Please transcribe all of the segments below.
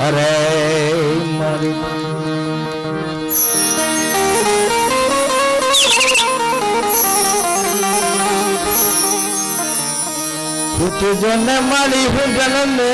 અરે મારી પૂછજો ને મારી હુંગલ ને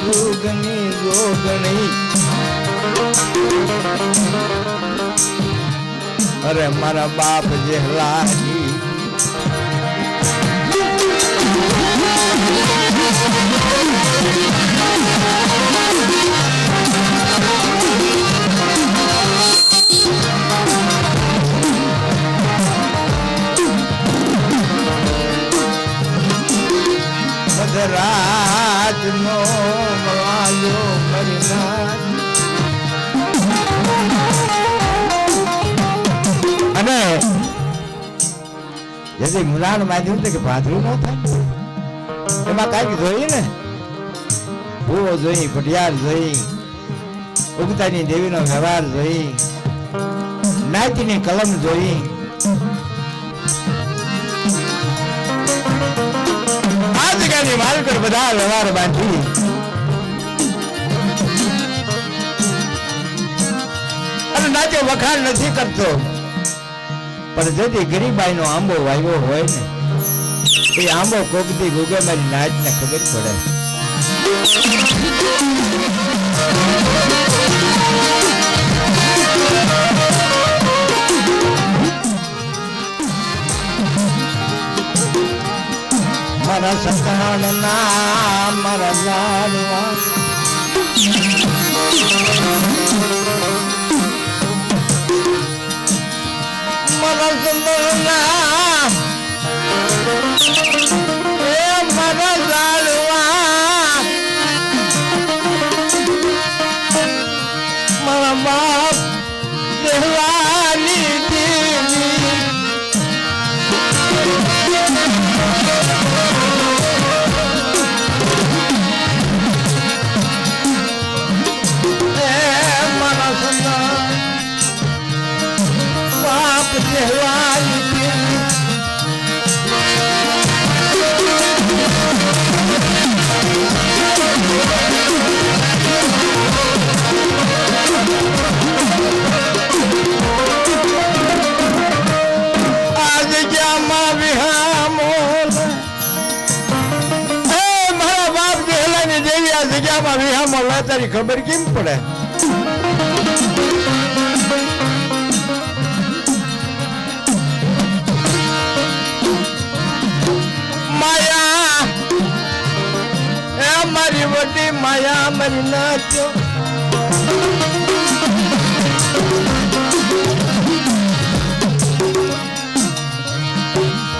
યુગની જોગણી અરે મારા બાપ જેહલાજી રાત નો મવાયો મરનાર અને જેથી મુલાણ માધ્યમ કે ભાદરું ન થાય એમાં કાંઈક જોઈએ ને ભૂવો જોઈ પટિયાર જોઈ ઉગતાની દેવીનો વ્યવહાર જોઈ નાચની કલમ જોઈ માલકર બધા વ્યવહાર બાંધી અને નાચો વખાણ નથી કરતો પણ જેથી ગરીબાઈ નો આંબો વાવ્યો હોય ને એ આંબો કોકથી ગુગે મારી નાચ ને ખબર પડે મારા સતાણ ના મારા લાડવા મારા સતાણ ના એ મારા લાડવા મારા બાપ દેવાની દેવી જગ્યામાં વિહામો લે તારી ખબર કેમ પડે માયા એ મારી વડી માયા મારી નાચ્યો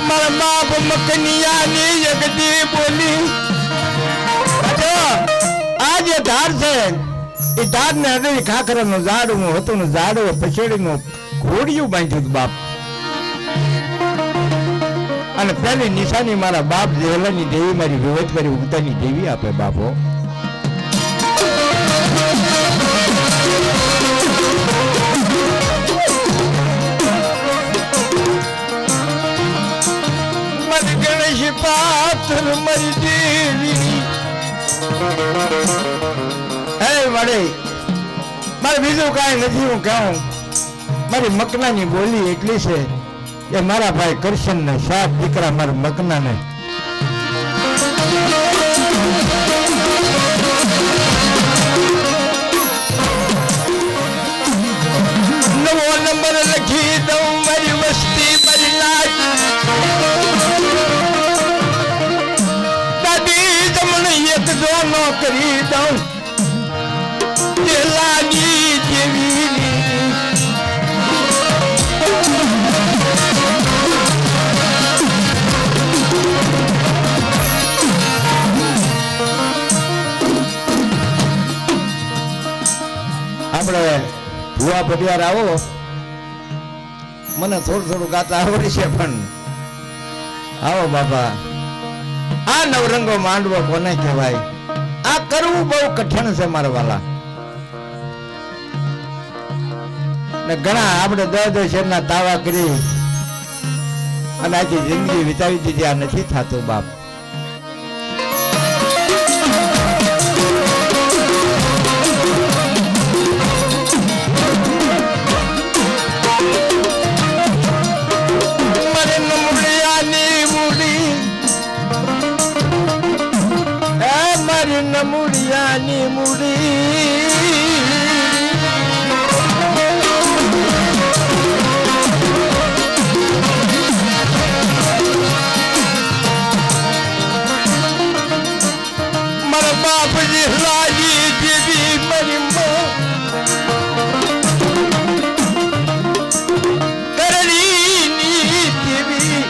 મારા બાપ મકનિયાની જગતી બોલી આ જે ધાર છે એ ધાર ને હૃદય ખાખરા નું ઝાડવું હતું ને ઝાડવું પછેડી નું ઘોડિયું બાંધ્યું બાપ અને પેલી નિશાની મારા બાપ જેહલાની દેવી મારી વિવેક મારી ઉગતાની દેવી આપે બાપો મારી ગણેશ પાત્ર મારી દેવી હે મારે બીજું કાંઈ નથી હું કહું મારી મકનાની બોલી એટલી છે કે મારા ભાઈ કરશન ને 7 દીકરા મારા મકના ને નવો નંબર લખી દઉં મારી વસ્તી મારી લાજ દાદી જમણ એક જો નો કરી દઉં જેલાની જેવી આપણે ભુવા પટિયાર આવો મને થોડું ગાતા આવડે છે પણ આવો બાપા આ નવરંગો માંડવો કોને કહેવાય આ કરવું બહુ કઠિન છે મારા વાલા ને ઘણા આપણે 10 શેરના તાવા કરી અને આખી જિંદગી વિતાવી દીધી આ નથી થતું બાપ નમુડિયાની મુડી મારા બાપજી લાજી જેવી મારી કરણીની જેવી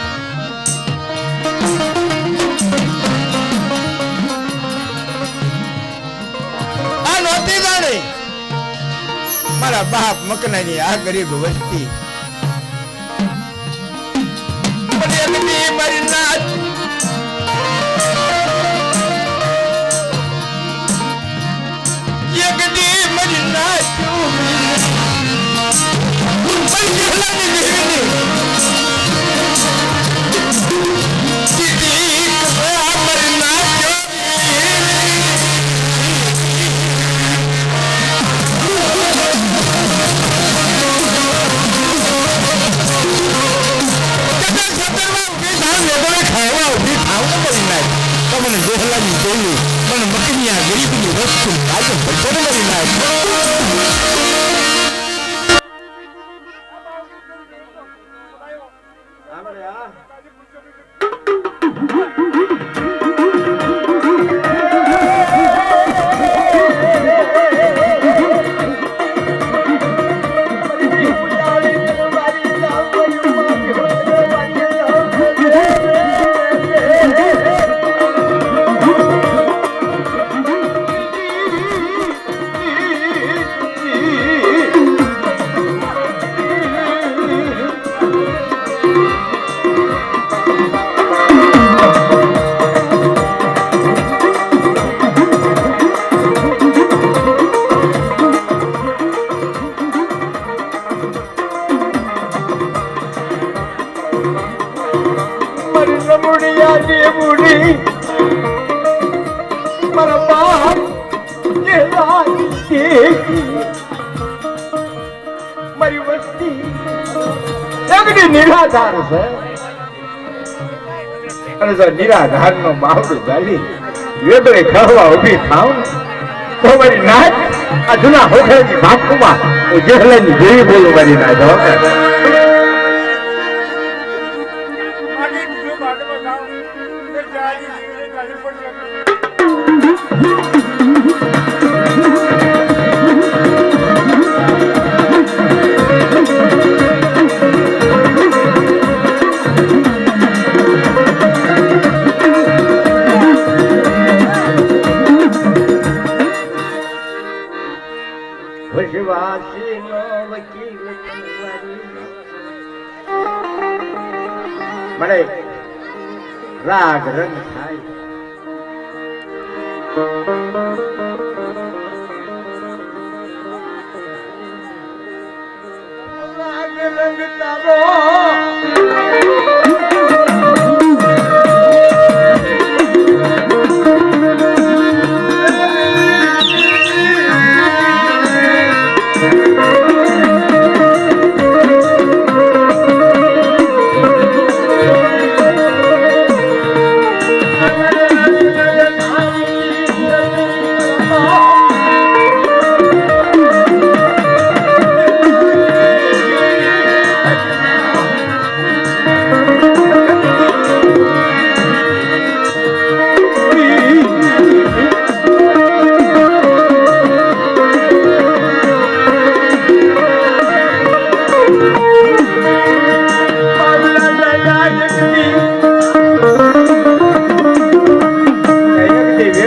મારા બાપ મકનાની આ ગરીબ વસ્તી મારી નાચ મારી નાચ મને જોહલાની જોયું મને મકની આ ગરીબની વસ્તુ આજે ભરભર કરી નાખ મારી વસ્તી જગની નિરાધાર છે અને જો નિરાધાર નો બાવડું ગાલી વેદરે ખાવા ઉભી થાવ તો મારી નાચ આ જૂના હોઠાની ભાખુમાં હું જેહલાની જેવી બોલું મારી નાચ મળે રાગ રંગ થાય રાગ રંગ તારો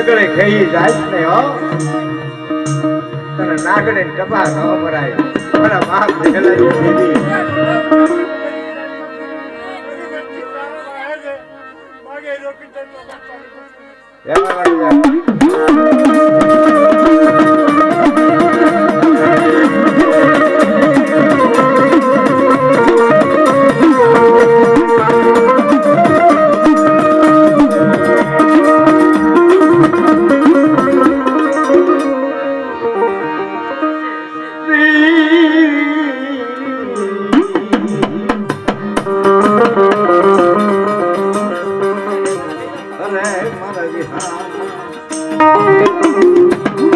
સગળે ખેઈ જાય ને હો તને નાગડે ટપા ન ભરાય મારા બાપ દેલાઈ દેવી માગે રોકી તો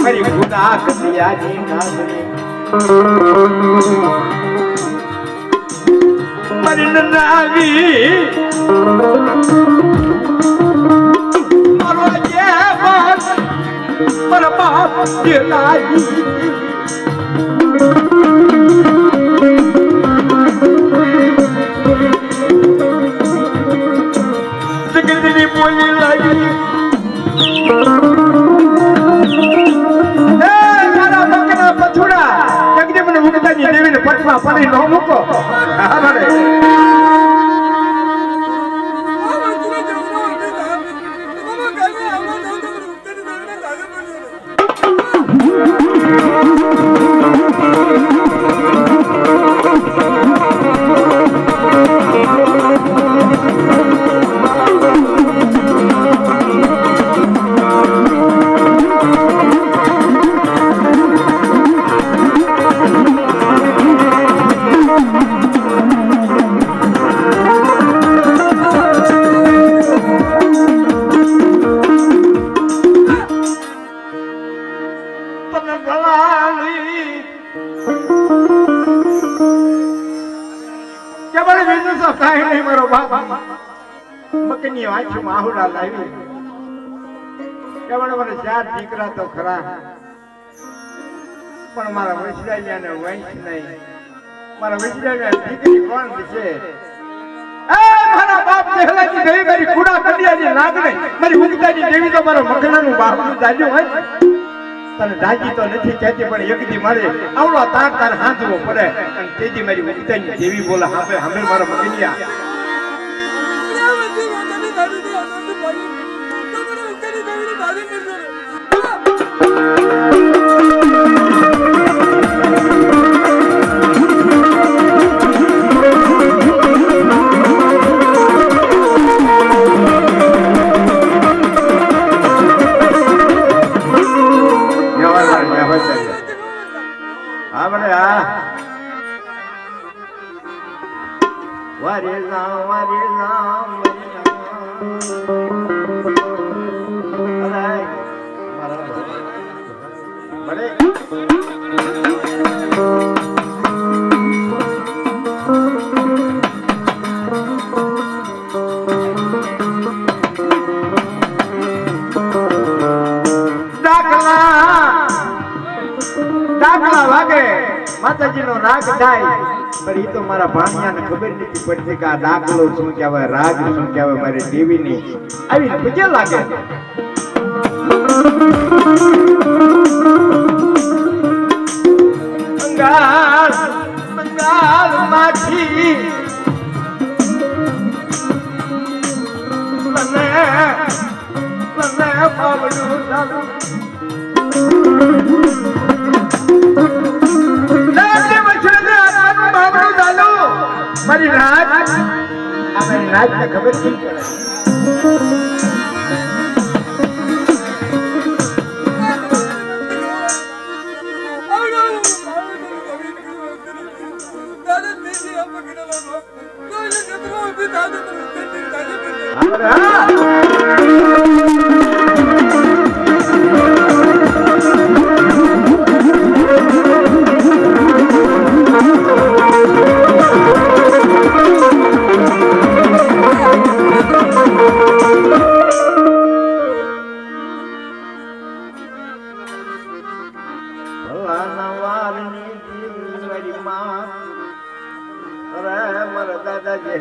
મારી ખુદા કતિયાની નાગણી મારી નાગી મારો જે બાપ મારા બાપ જે લાગી જગતની બોલી લાગી દેવીને પટમાં પડી ન મૂકો મકની આંખમાં આહુડા લાવી કેવળ મને ચાર દીકરા તો ખરા પણ મારા વૈશ્રાલિયાને વંશ નહીં મારા વૈશ્રાલિયા દીકરી કોણ છે એ મારા બાપ દેહલાની દેવી મારી કુડા કડિયાની નાગને મારી ઉગતાની દેવી તો મારો મખણાનું બાપનું દાજ્યું હોય તને દાજી તો નથી કહેતી પણ એકદી મારે આવડો તાર તાર હાંધવો પડે અને તેજી મારી ઉગતાની દેવી બોલે હાંભે હાંભે મારા મકનિયા માતાજી નો રાગ થાય પણ એ તો મારા ભાણિયાને ખબર નથી પડતી કે આ દાખલો શું કહેવાય રાગ શું કહેવાય મારી દેવીની આવી પૂજ્ય લાગે બંગાળ બંગાળ માંથી મને મને પાવડું ચાલુ મારી રાત આ મારી રાતને ખબર કેમ પડે દાદાજી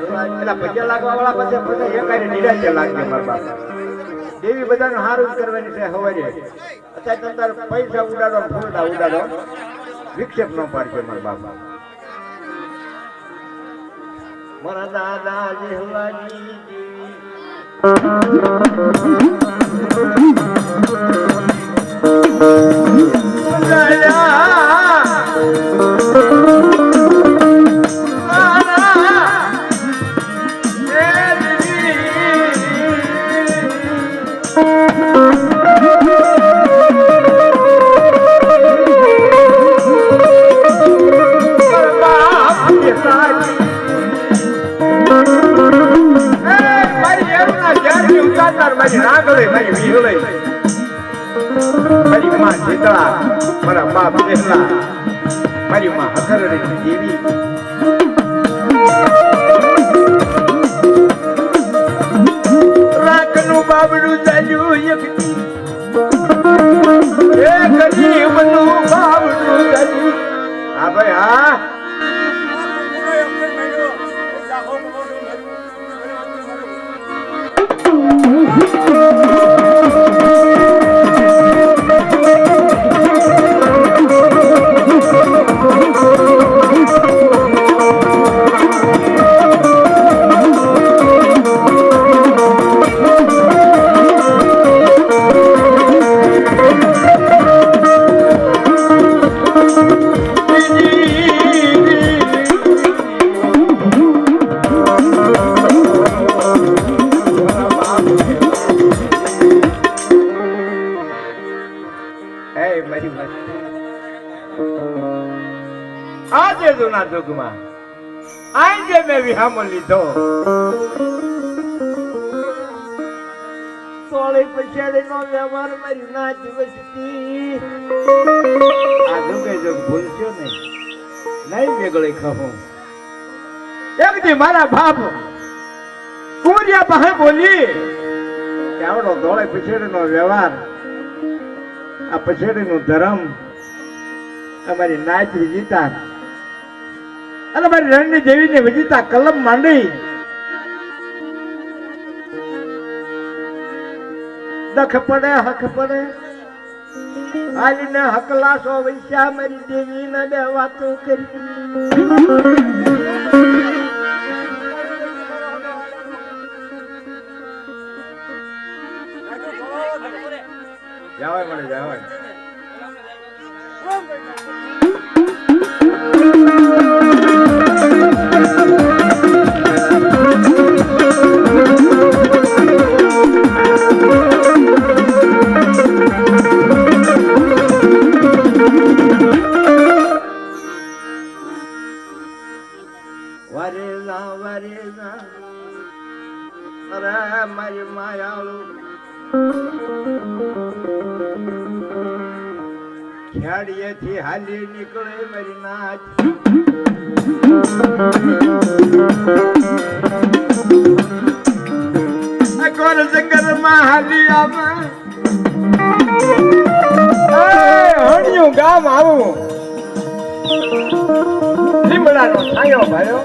પૈસા લાગવા વાળા પછી એક નિરાશ લાગે મારા બાપા દેવી બધાનું હારું જ કરવાની છે હવારે. અત્યારે તમે તાર પૈસા ઉડાડો ફૂલડા ઉડાડો વિક્ષેપ ન પાડશે મારા બાપા. મારા દાદા જેહલાની મારા બાપ જેહલા મારી માં હકરડી દેવી રાખનું બાબડું ચાલ્યું એક ગરીબનું બાબડું ચાલ્યું. હા ભાઈ હા આજે જૂના યુગમાં આજે મેં વિહામો લીધો સોળે પછાડી નો વ્યવહાર મારી નાચ વસતી આ જુગે જગ ભૂલશો નહીં વેગળે ખહો. એક દી મારા બાપ કુંવરિયા પાસે બોલી કે આવડો ધોળે પછેડી નો વ્યવહાર આ પછેડી નું ધર્મ અમારી નાચ વિજેતા અને મારી રણની દેવી ને વિજેતા કલમ માંડી દખ પડે હક પડે હાલીને હકલાસો વૈશ્યા મારી દેવી ને બે વાતો કરી. જવાય મને જવાય અરે મારી માયાળું ખેડીએથી હાલી નીકળે મારી નાચ કોર જંગલ માં હાલી આવે હણ્યું ગામ આવું લીમડાનો છાંયો ભાયો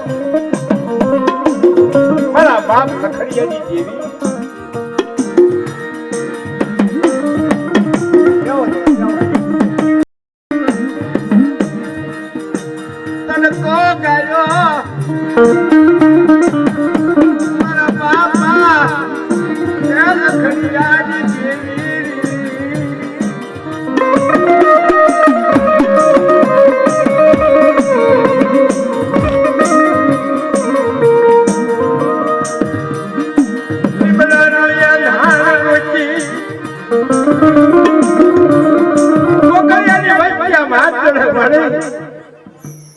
મારા બાપ સખડિયાની દેવી તને કો ગાયો મારા બાપા સખડિયાની દેવી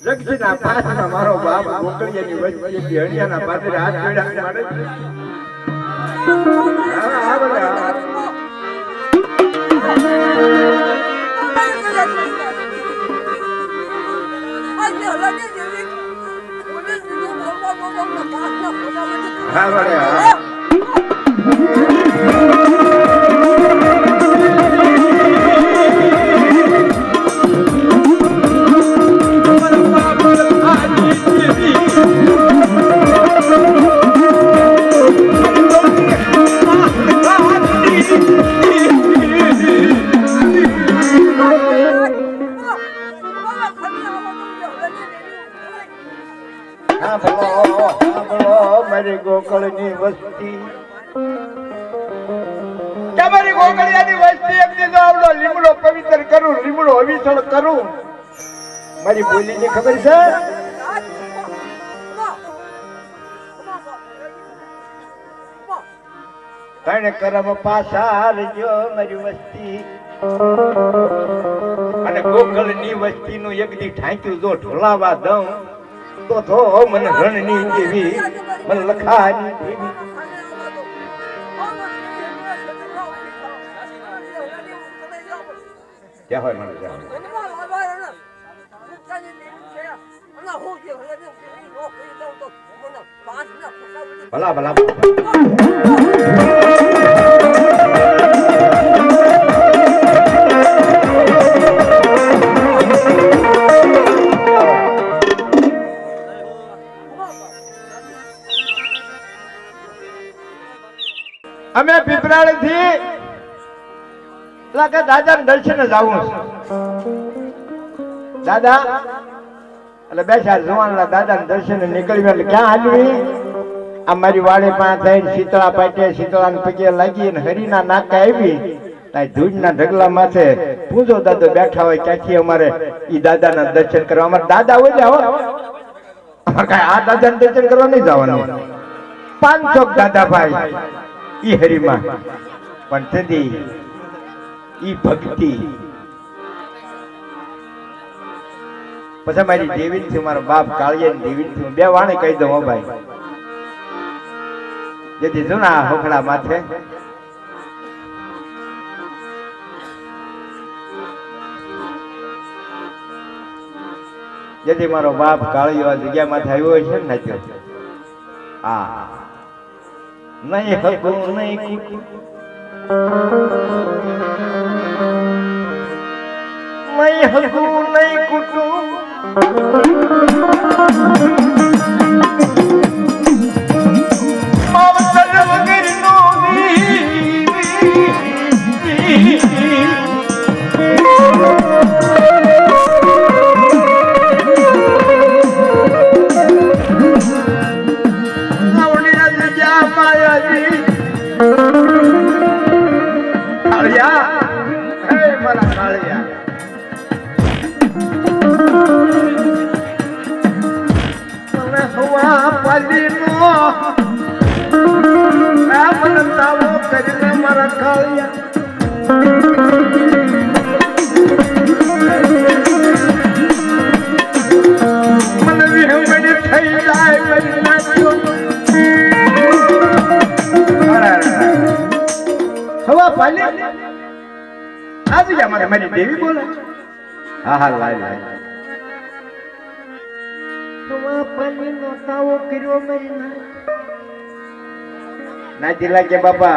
જગજીના પાસમાં મારો બાપ ગોકળિયાની વચ્ચે હણિયાના પાસે હાથ જોડ્યા પાડે હા બડે હા ગોકળની વસ્તી તમારી ગોકળિયાની વસ્તી એક દીધો આવડો લીમડો પવિત્ર કરું લીમડો અવિસળ કરું મારી બોલીની ખબર છે તને કરમ પાછા રજો મારી વસ્તી અને ગોકળની વસ્તીનું એક દી ઢાંક્યું જો ઢોલાવા દઉં તો મને રણની દેવી મને લખાની દેવી ક્યાં હોય મને ક્યાં ભલા ભલા અમે પીપરાળી થી દાદા દર્શને જવું દાદા એટલે બે ચાર જવાના દાદા દર્શને નીકળ્યું એટલે ક્યાં હાલવી અમારી વાડી પાસે થઈને શીતળા પાટે શીતળા ને પગે લાગી ને હરીના નાકા આવી ધૂળના ઢગલા માથે પૂજો દાદો બેઠા હોય ક્યાંથી અમારે ઈ દાદાના દર્શન કરવા અમારે દાદા હોય ને અમારે કઈ આ દાદા દર્શન કરવા નહીં જવાનું 500 દાદા ભાઈ ઈ હરીમાં પણ તેથી ઈ ભક્તિ પછી મારી દેવી થી મારો બાપ કાળિયા દેવી થી બે વાણે કહી દઉં હો ભાઈ જેથી જૂના હોખડા માથે જેથી મારો બાપ કાળિયો આ જગ્યા માથે આવ્યો હોય છે ને નાચ્યો હા નહીં હકું નહીં કુટું નહીં હકું નહીં કુટું માવતર વગરનો મારી દેવી બોલે હા હા લાય લાય તુમા પાણી નો તાવો કર્યો મારી નાચી લાગે બાપા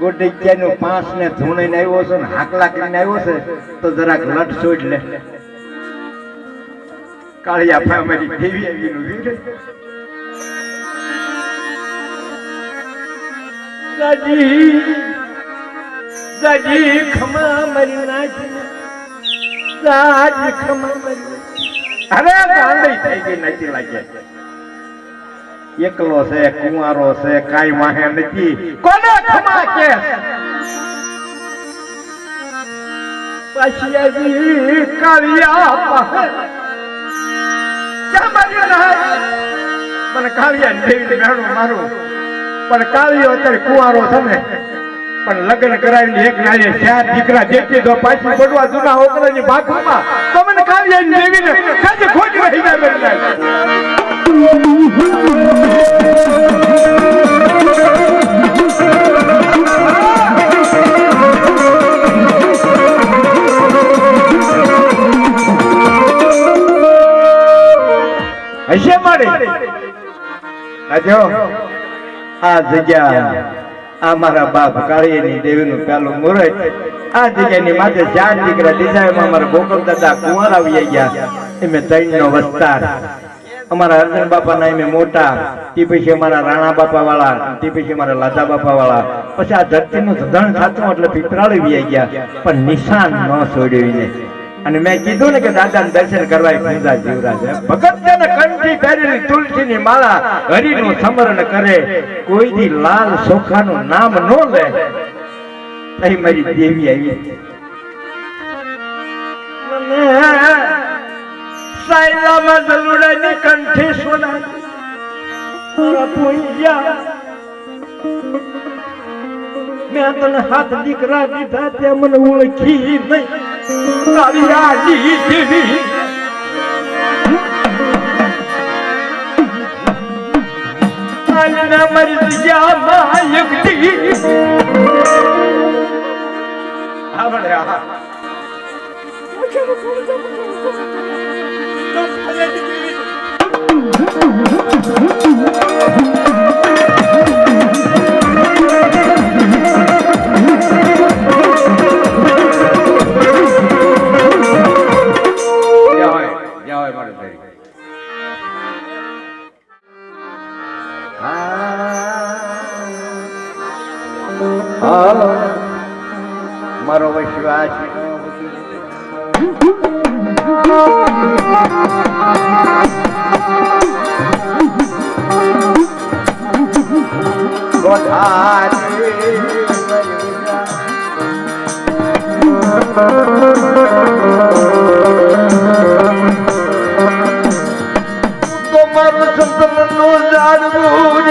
ગોડૈયા નું 5 ને ધૂણીને આવ્યો છે ને હાકલા કરીને આવ્યો છે તો જરાક લટ છોડ લે કાળિયા ભાઈ મારી દેવી આવી નું વીર જાજી ખમા મરી નાચી જાજી ખમા મરી અરે ગાંડી થઈ ગઈ નાચી લાગે એકલો છે કુંવારો છે કાઈ વાહે નથી કોને ખમા કે પાછિયાજી કાળિયા પાહે ચામરી રહે મને કાળિયા દેવી મેળો મારું પણ કાળિયો અત્યારે કુંવારો છે ને પણ લગ્ન કરાવીને એક નારી 4 દીકરા જેટલી તો પાછી પડવા જૂના ઓકરાની ભાગમાં તો મને કાળિયા દેવીને કાજે ખોટ રહી જાય હશે મળે આજો આ જગ્યા આ મારા બાપ કાળિયાની દેવીનું પેલું મુહૂર્ત આ જગ્યાની માથે 4 દીકરા દિશામાં અમારા ગોકળ દાદા કુંવર આવી ગયા એમે 3 નો વસ્તાર અમારા અર્જુન બાપાના એમે મોટા તે પછી અમારા રાણા બાપા વાળા તે પછી અમારા લાદા બાપા વાળા પછી આ ધરતીનું ધણ થતું એટલે પીપરાળી વી ગયા પણ નિશાન ન છોડ્યું ને અને મેં કીધું ને કે દાદાને દર્શન કરવા પૂજા જીવરાજ ભગત તેને કંઠી પહેરેલી તુલસીની માળા હરિનું સ્મરણ કરે કોઈ દી લાલ સોખાનું નામ નો લે તઈ મારી દેવી આવી મને સાયલામાં જલુડાની કંઠી સોના મારા પોઈયા મેં તને હાથ દીકરા દીધા તે મને ઓળખી નહીં કાળિયાની દેવી આના મરી જગ્યામાં એકટી આવડે આ મારો વિશ્વાસ તો મારું સંતનું જાણવું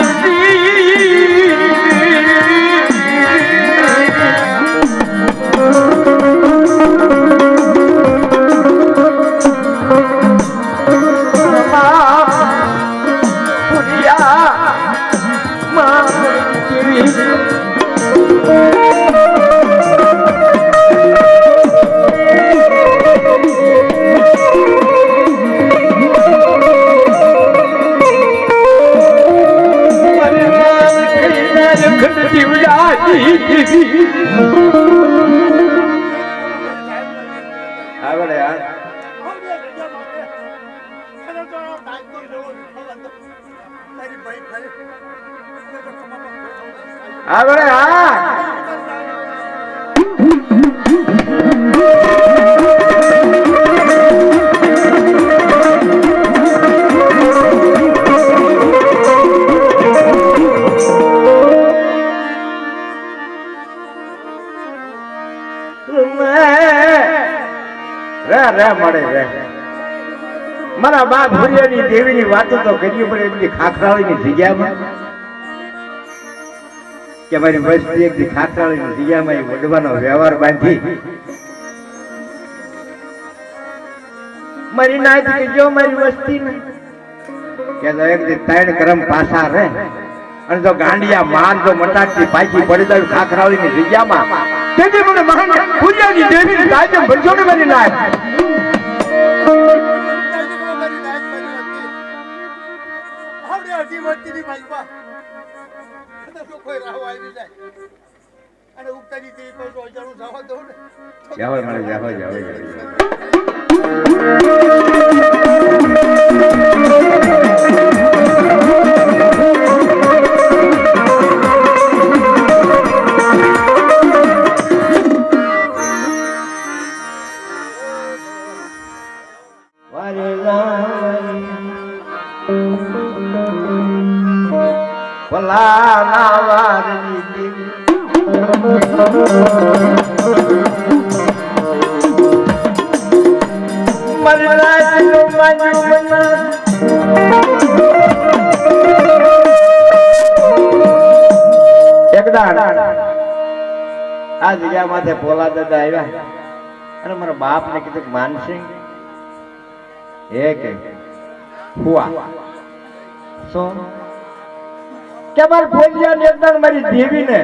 આગળ મળે રે મારા બા ભુરિયાની દેવીની વાતો તો કરી પડે એટલી ખાખરાળીની જગ્યામાં કે મારી વસ્તી એક ખાખરાળીની જગ્યામાં વડવાનો વ્યવહાર બાંધી મારી નાત કે જો મારી વસ્તી ને કે તો એક દી ત્રણ કરમ પાછા રે અને જો ગાંડિયા માર જો મટાકતી પાછી પડી જાય ખાખરાળીની જગ્યામાં તેથી મને મહાન ભુરિયાની દેવીની રાજ્ય ભરજો ને મારી નાત આ જગ્યા માથે પોલા દાદા આવ્યા અને મારા બાપ ને કીધું માનસિંહ કે મારે ભોલિયા ને મારી દેવી ને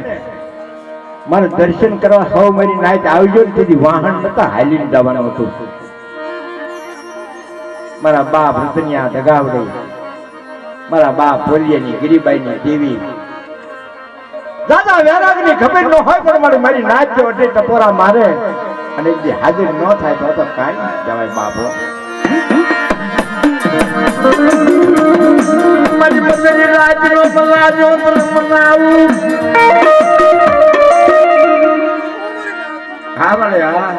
મારે દર્શન કરવા સૌ મારી નાઈટ આવજો ને તેથી વાહન નતા હાલીને જવાનું હતું મારા બાપ રતનિયા દગાવડે મારા બાપ ભોલિયાની ગિરીબાઈની દેવી દાદા વેરાગની ખબર ન હોય પણ મારી નાચ જો એટલે ટપોરા મારે અને જે હાજર ન થાય તો કાંઈ જવાય બાપો મારી મગજની રાજનો મલાજો મનાવું હા ભલે હા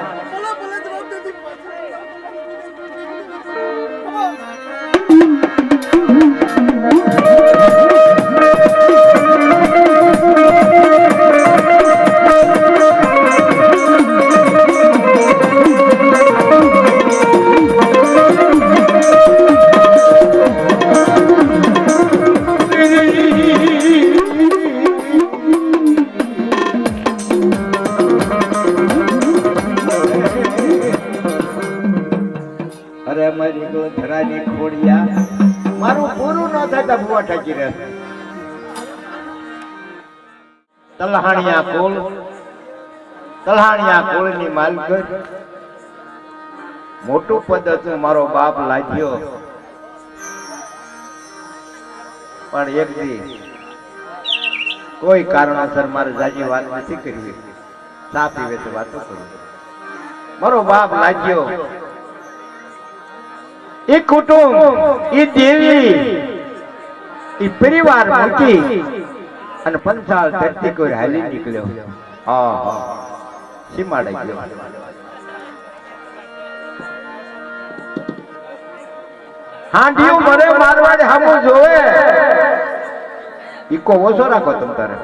મારી ગોધરાની ખોડિયા મારું પૂરું ન થતા ભુવા ઠાકી રહે તલહાણિયા કુળની માલકર મોટું પદ હતું મારો બાપ લાગ્યો પણ એક દી કોઈ કારણોસર મારે જાજી વાત નથી કરવી ચા પીવે તો વાતો કરું મારો બાપ લાગ્યો એ કુટુંબ એ દેવી એ પરિવાર મૂકી અને પંચાલ ધરતી કોઈ હાલી નીકળ્યો સીમાડે ગયો હાંડિયું મરે મારવાડે હામું જોવે ઈકો ઓછો રાખો તમ તારે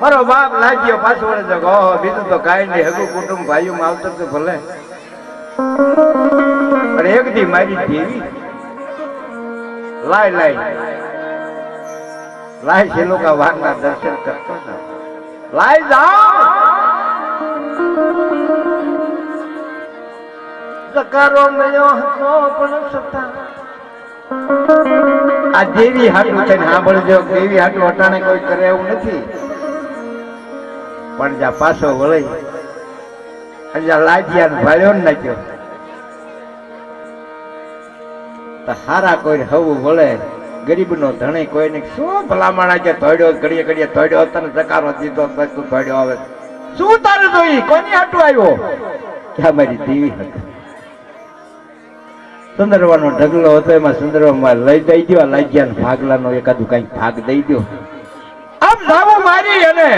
મારો બાપ લાગ્યો પાછો વળે જગો બીજું તો કાઈ નહીં હગું કુટુંબ ભાઈઓ માં આવતો તો ભલે અરે એક દી મારી દેવી લાય છે લોકો વારના દર્શન કરતો લાય જાઓ જકારો મળ્યો હતો પણ સતા આ દેવી હાટું થઈને સાંભળજો દેવી હાટું અટાણે કોઈ કરે એવું નથી પણ જ્યાં પાછો વળી અને જ્યાં લાગ્યા ભાળ્યો ને નાખ્યો તો હારા કોઈ હવું વળે ગરીબ નો ધણી કોઈને શું ભલામણ કે થોડ્યો ઘડીએ ઘડીએ થોડ્યો તને જકારો દીધો તું થોડ્યો આવે શું તારે જોઈ કોની હાટું આવ્યો ક્યાં મારી દેવી હતી સુંદરવાનો ઢગલો હતો એમાં સુંદરમાં લઈ દઈ દો લાગ્યા ભાગલાનો એકાદું કઈક ભાગ દઈ દો આમ ધાવું મારી અને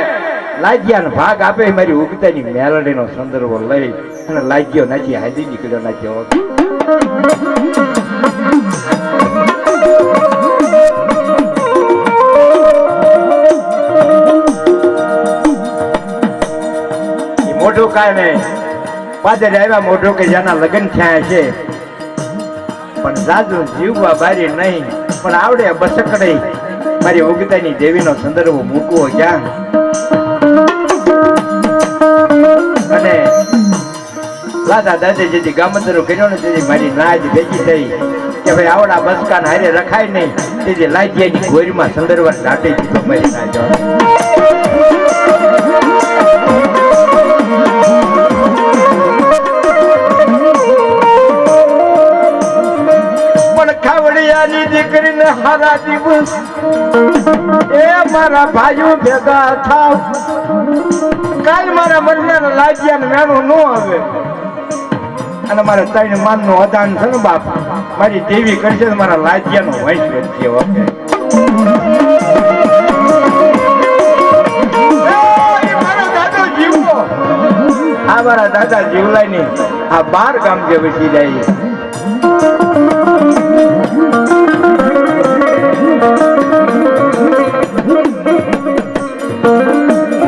લાગ્યા ભાગ આપે મારી ઉગતાની મેલડીનો સંદર્ભ લઈ અને લાગ્યો નાચી હાજી નીકળ્યો નાચ્યો મોઢું કાંઈ નહીં પાદર આવ્યા મોઢું કે જેના લગ્ન થયા છે પણ જાજુ જીવવા બારી નહીં પણ આવડે બસકડે મારી ઉગતાની દેવીનો સંદર્ભ મૂકવો ક્યાં અને દાદા દાદા જેથી ગામંતરો કર્યો ને તેથી મારી નાજ ભેગી થઈ કે ભાઈ આવડા બસકાન હારે રખાય નહીં તેથી લાગ્યાની ગોરીમાં સંદર્ભ દાટી દીધો મારી નાજ ખાવડિયાની દીકરીને હારા દિવસ એ મારા ભાઈઓ ભેગા થાવ કાલ મારા મનને લાગ્યા ને મેણું ન આવે અને મારે ત્રણ માન નું અદાન છે ને બાપ મારી દેવી કરશે મારા લાગ્યા નો વંશ વેચશે ઓકે આ મારા દાદા જીવલાય ની આ 12 ગામ જે વસી જાય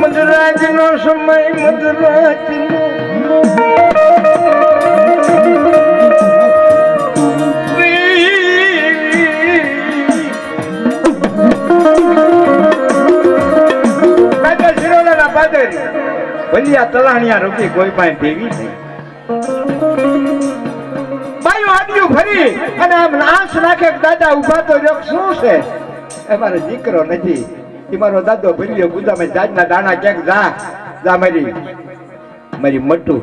મધરાજ નો સમય મધરાજ ભલિયા તલાણિયા રૂપી કોઈ પાસે દેવી નહીં બાયું આડ્યું ફરી અને આમ આંસ નાખે દાદા ઉભા તો શું છે એ મારો દીકરો નથી એ મારો દાદો ભલ્યો ગુદામાં જાજના દાણા ક્યાંક જા મારી મટુ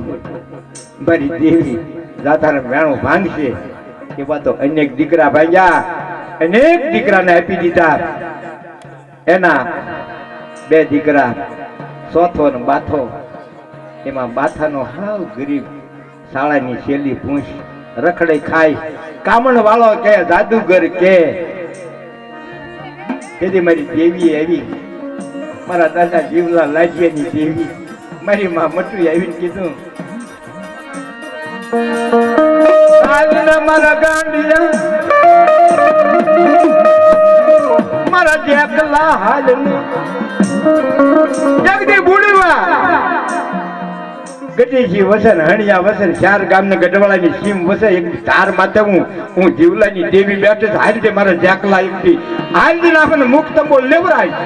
મારી દેવી જાતાને વેણું ભાંગશે એવા તો અનેક દીકરા ભાગ્યા અનેક દીકરાને આપી દીધા એના 2 દીકરા ચોથો ને બાથો એમાં બાથાનો હાવ ગરીબ શાળાની શેલી પૂંછ રખડે ખાય કામણ વાળો કે જાદુગર કે તેથી મારી દેવી આવી મારા દાદા જીવલા લાજ્યાની દેવી મારી માં મટવી આવીને કીધું મારા ગાંડિયા મારા જેકલા હાલ જગદી બુડવા ગઢીજી વસન હણિયા વસન ચાર ગામને ગઢવાળાની સીમ વસે એક તાર માથે હું જીવલાની દેવી બેઠે હાલ છે મારા જાકલા એકથી હાલ દિન આપણને મુક્ત બોલ લેવરાય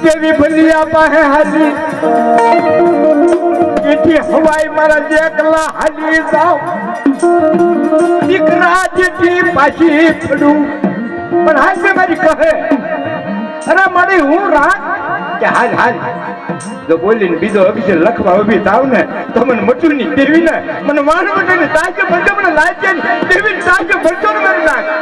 દેવી ભલિયા પાસે હાલી જેથી હવાઈ મારા જાકલા હાલી જાવ દીકરા જેથી પાછી પડું પણ હાલ છે મારી કહે અરે મારી હું રાખ કે હાલ હાલ જો બોલીને બીજો અભિષેક લખવા ઉભી થાવ ને તો મને મચુની દેવી ને મને માન મને તાજે બંધ મને લાજે દેવી તાજે બંધો ને મારી નાખ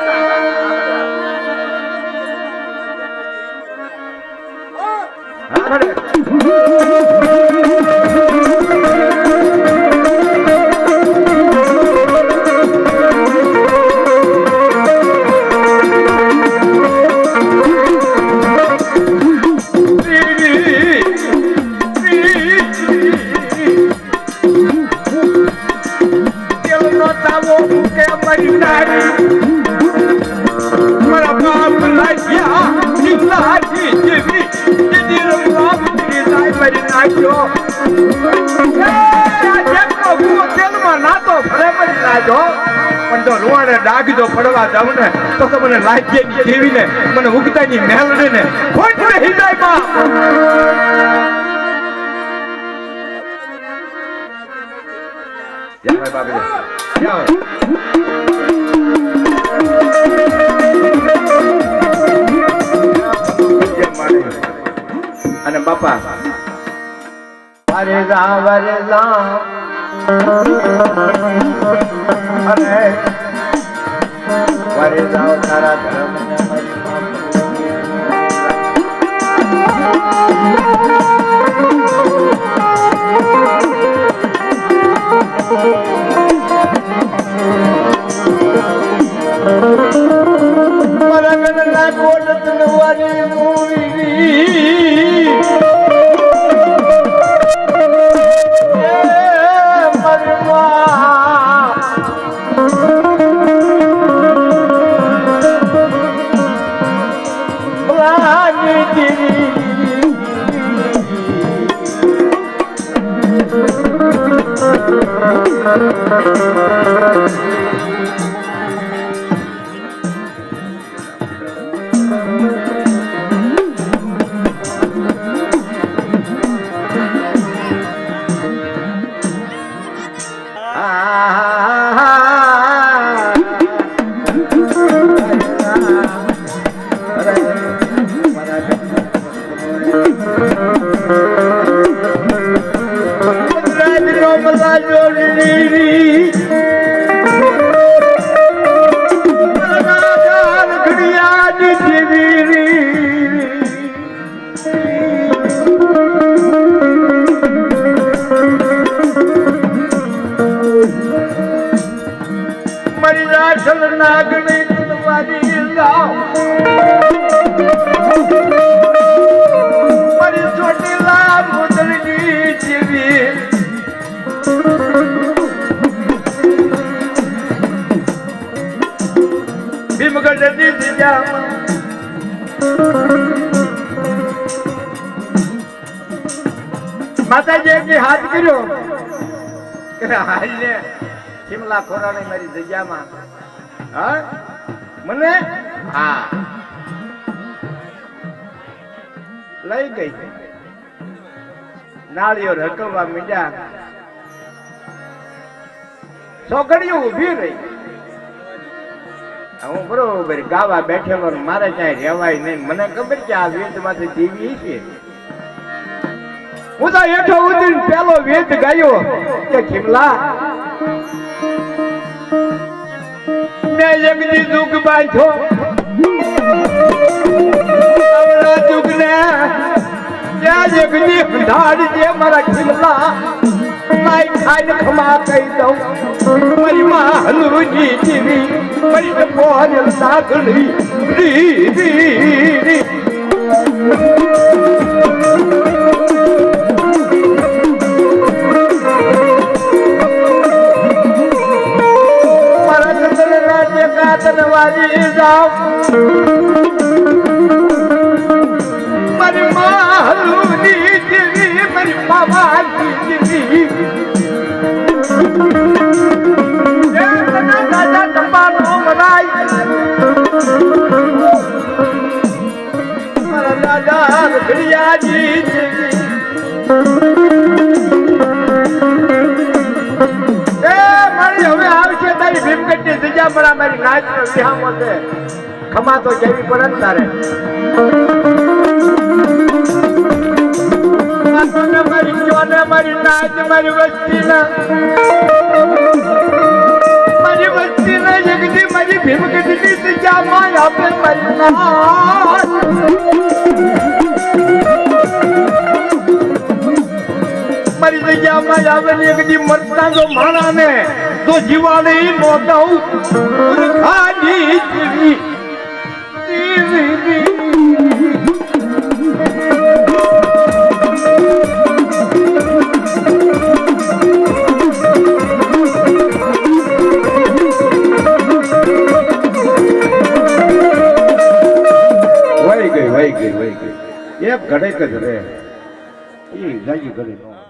ડાગજો પડવા જાવ ને તો મને લાગે જેવી ને મને ઉગતાની મેલડે ને ખોટ રહી જાય બા યા બાબા યા અને બાપા વારે જા અરે વારે જાઓ તારા ધર્મને મારી મારા ગણના કોટ તનવારી મૂવી માતાજી હાથ કર્યો હાલને શિમલા ખોરાણી મારી જગ્યામાં હા મને હા લઈ ગઈ નાળીઓ રકવવા મીડ્યા છોકરીઓ ઉભી રહી હું બરોબર ગાવા બેઠેલો મારે ક્યાંય રહેવાય નહીં મને ખબર છે આ વેદ માંથી જીવી છે હું તો હેઠો ઉતરીને પેલો વેદ ગાયો કે ખીમલા મેં જગની દુઃખ બાંધ્યો અવળા દુઃખ ને ત્યાં જગની ઢાળ જે મારા ખીમલા માઈ ખાઈને ખમા કહી દઉં મારી માં હનુજી જીવી મારી પોર સાગલી રી મારા ચંદ્ર રાજ્ય કાતનવાજી જાઓ મારી માલુની જેવી મારી બાબાની જેવી એ તના દાદા ડબ્બાનો મરાય મારા દાદા રખડિયાજી જેવી એ મારી હવે આવશે તારી ભીમકટની સજા પર મારી નાચનો વિહામો છે ખમા તો જેવી પડે ને તારે મારી જોને મારી નાચ મારી વસ્તીના જગતી મારી ભીમકટની સજા માં આપે મારી નાચ મારી જગ્યામાં આવેલી એકદી મરતા જો માણાને તો જીવાણી નો દઉં ખાજી જીવી વહી ગઈ એક ઘડે જ રે એ જાગી ઘડી નો